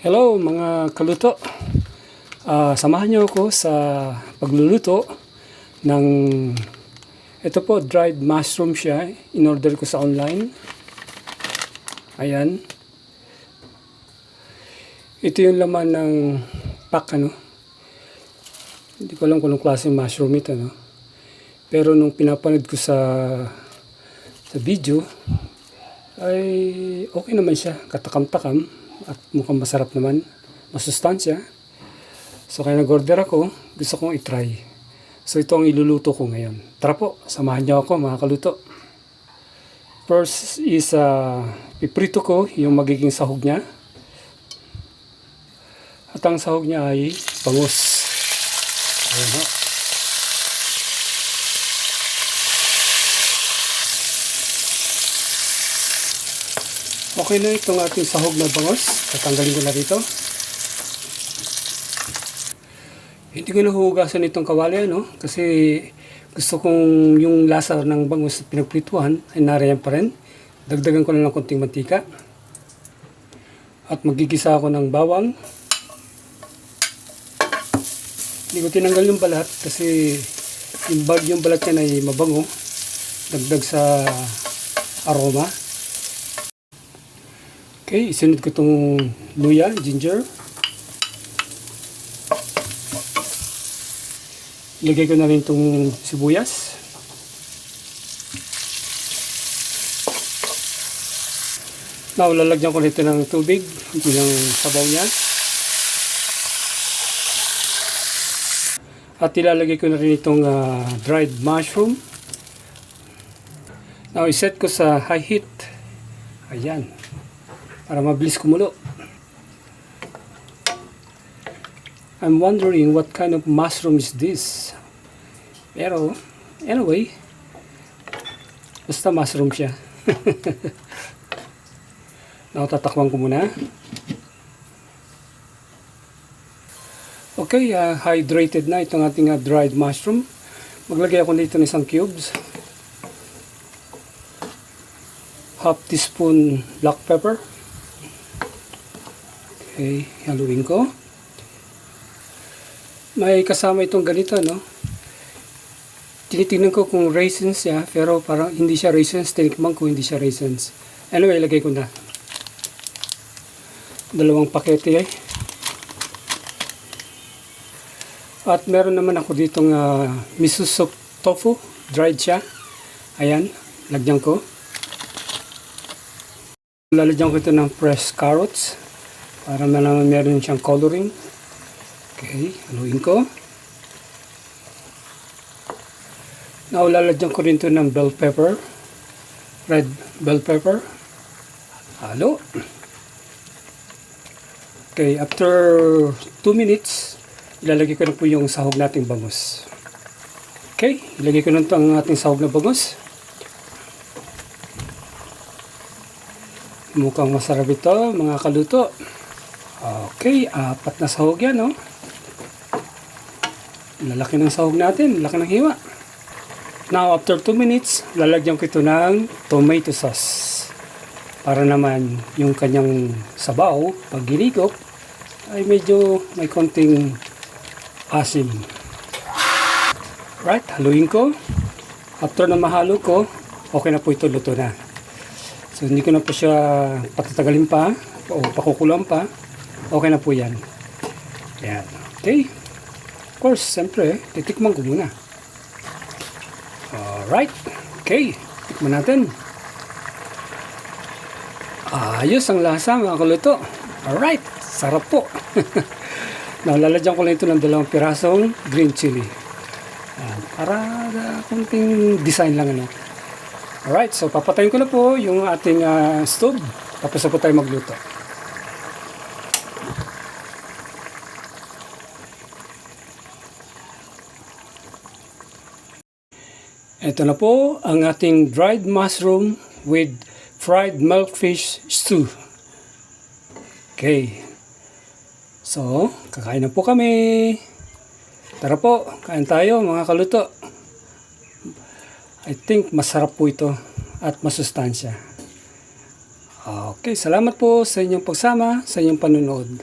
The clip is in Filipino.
Hello mga kaluto. Samahan niyo ako sa pagluluto ng ito po, dried mushroom siya. In-order ko sa online. Ayan. Ito yung laman ng pack, ano. Hindi ko alam kung anong klaseng mushroom ito, no. Pero nung pinapanood ko sa video ay okay naman siya, katakam-takam at mukhang masarap naman, masustansya. So kaya nag-order ako, gusto kong i-try. So ito ang iluluto ko ngayon. Tara po, samahan niyo ako mga kaluto. First is piprito ko yung magiging sahog niya. At ang sahog niya ay bangus. Ayan ho. Okay na itong ating sahog na bangus. Tatanggalin ko na dito. Hindi ko nahuhugasan itong kawali, no? Kasi gusto kong yung lasa ng bangus na pinagprituhan ay narayan pa rin. Dagdagan ko na ng konting mantika. At magigisa ako ng bawang. Hindi ko tinanggal yung balat kasi yung balat niya ay mabango. Dagdag sa aroma. Okay, isunod ko itong luya, ginger. Ilagay ko na rin itong sibuyas. Now, lalagyan ko nito ng tubig, hindi ng sabaw niya. At ilalagay ko na rin itong dried mushroom. Now, iset ko sa high heat. Ayan. Para mabilis kumulo. I'm wondering what kind of mushroom is this. Pero, anyway, basta mushroom siya. Now, tatakpan ko muna. Okay, hydrated na itong ating dried mushroom. Maglagay ako dito ng isang cubes. Half teaspoon black pepper. Okay, haluin ko. May kasama itong ganito, no? Tinitingnan ko kung raisins siya, pero parang hindi siya raisins. Tinikman ko, hindi siya raisins. Anyway, ilagay ko na. 2 pakete. At meron naman ako ditong miso soup tofu. Dried siya. Ayan, lagyan ko. Lalagyan ko ito ng fresh carrots. Para naman meron siyang coloring. Okay, haluin ko. Now, lalagyan ko rin ito ng bell pepper. Red bell pepper. Halo. Okay, after 2 minutes, ilalagay ko na po yung sahog nating bangus. Okay, ilagay ko na ito ang ating sahog na bangus. Mukhang masarap ito, mga kaluto. Okay, 4 na sahog yan, no? Lalaki ng sahog natin, laki ng hiwa. Now, after 2 minutes, lalagyan ko ito ng tomato sauce. Para naman yung kanyang sabaw, pag ginigop, ay medyo may konting asim. Right, haluin ko. After na mahalo ko, okay na po ito, luto na. So, hindi ko na po siya patatagalin pa o pakukulang pa. Okay na po yan. Yan. Okay. Of course, siyempre, titikman ko muna. Alright. Okay. Tikman natin. Ayos ang lasa, mga kaluto. Alright. Sarap po. Now, lalagyan ko lang ito ng 2 pirasong green chili. Para kunting design lang, ano. Alright. So, papatayin ko na po yung ating stove. Tapos na po tayo magluto. Ito na po ang ating dried mushroom with fried milkfish stew. Okay. So, kakain na po kami. Tara po, kain tayo mga kaluto. I think masarap po ito at masustansya. Okay, salamat po sa inyong pagsama, sa inyong panunood.